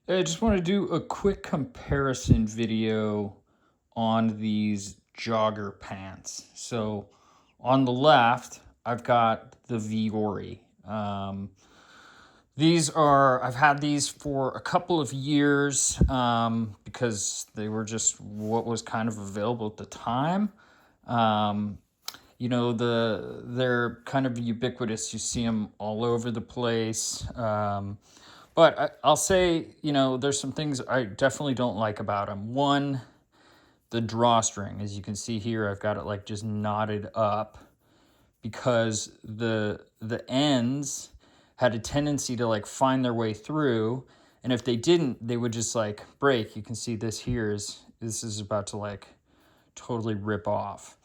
I just want to do a quick comparison video on these jogger pants. So on the left, I've got the Vuori. I've had these for a couple of years because they were just what was kind of available at the time. Um, they're kind of ubiquitous. You see them all over the place. But I'll say, there's some things I definitely don't like about them. One, the drawstring. As you can see here, I've got it like just knotted up because the ends had a tendency to like find their way through, and if they didn't, they would just like break. You can see this is about to like totally rip off.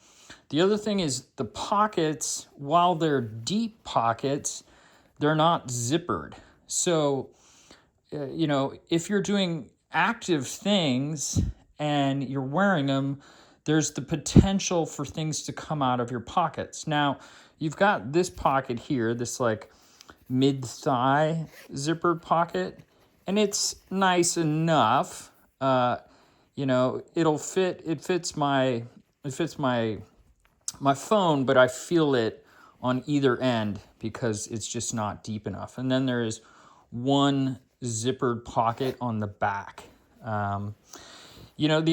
The other thing is the pockets, while they're deep pockets, they're not zippered. So if you're doing active things and you're wearing them, there's the potential for things to come out of your pockets. Now, you've got this pocket here, this like mid-thigh zippered pocket, and it's nice enough. It fits my phone, but I feel it on either end because it's just not deep enough. And then there is one zippered pocket on the back. The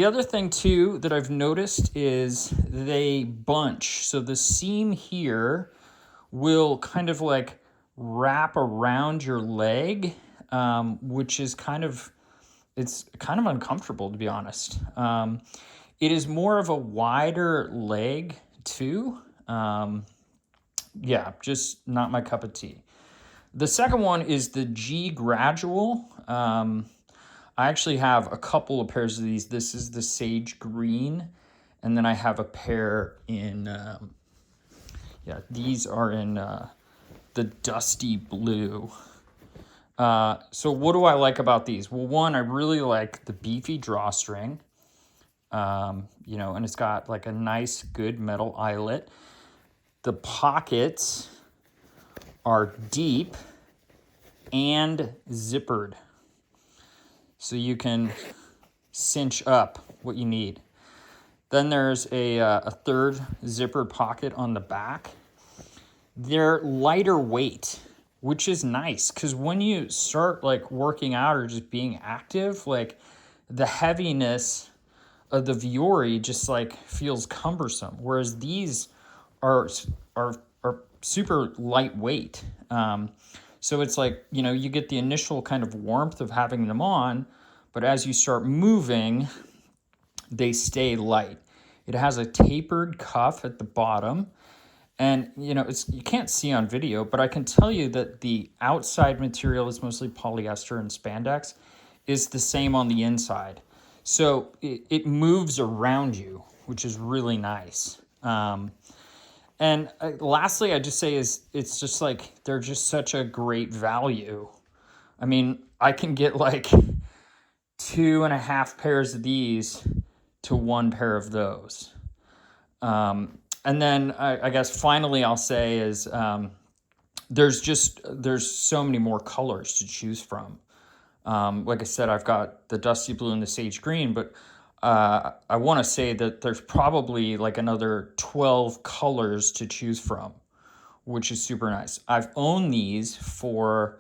other thing too that I've noticed is they bunch. So the seam here will kind of like wrap around your leg, which is it's kind of uncomfortable, to be honest. It is more of a wider leg too. Just not my cup of tea. The second one is the Gradual. I actually have a couple of pairs of these. This is the sage green, and then I have a pair in, these are in the dusty blue. So what do I like about these? Well, one, I really like the beefy drawstring, and it's got like a nice, good metal eyelet. The pockets are deep and zippered, so you can cinch up what you need. Then there's a third zippered pocket on the back. They're lighter weight, which is nice because when you start like working out or just being active, like the heaviness of the Vuori just like feels cumbersome, whereas these are super lightweight. So it's like, you get the initial kind of warmth of having them on, but as you start moving, they stay light. It has a tapered cuff at the bottom, and you can't see on video, but I can tell you that the outside material is mostly polyester and spandex, is the same on the inside. So it moves around you, which is really nice. And lastly, I just say it's just like they're just such a great value. I mean, I can get like 2.5 pairs of these to one pair of those. And then I guess finally I'll say is there's so many more colors to choose from. Like I said, I've got the dusty blue and the sage green, but I want to say that there's probably like another 12 colors to choose from, which is super nice. I've owned these for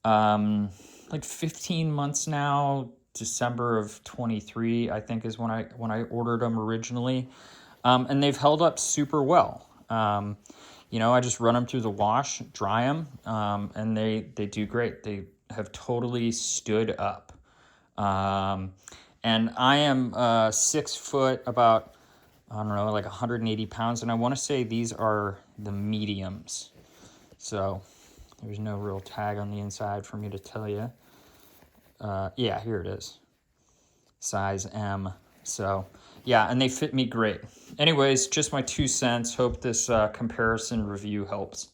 like 15 months now. December of 23, I think, is when I ordered them originally, and they've held up super well. I just run them through the wash, dry them, and they do great. They have totally stood up. And I am 6 foot, about, I don't know, like 180 pounds. And I want to say these are the mediums. So there's no real tag on the inside for me to tell you. Yeah, here it is. Size M. So yeah, and they fit me great. Anyways, just my 2 cents. Hope this comparison review helps.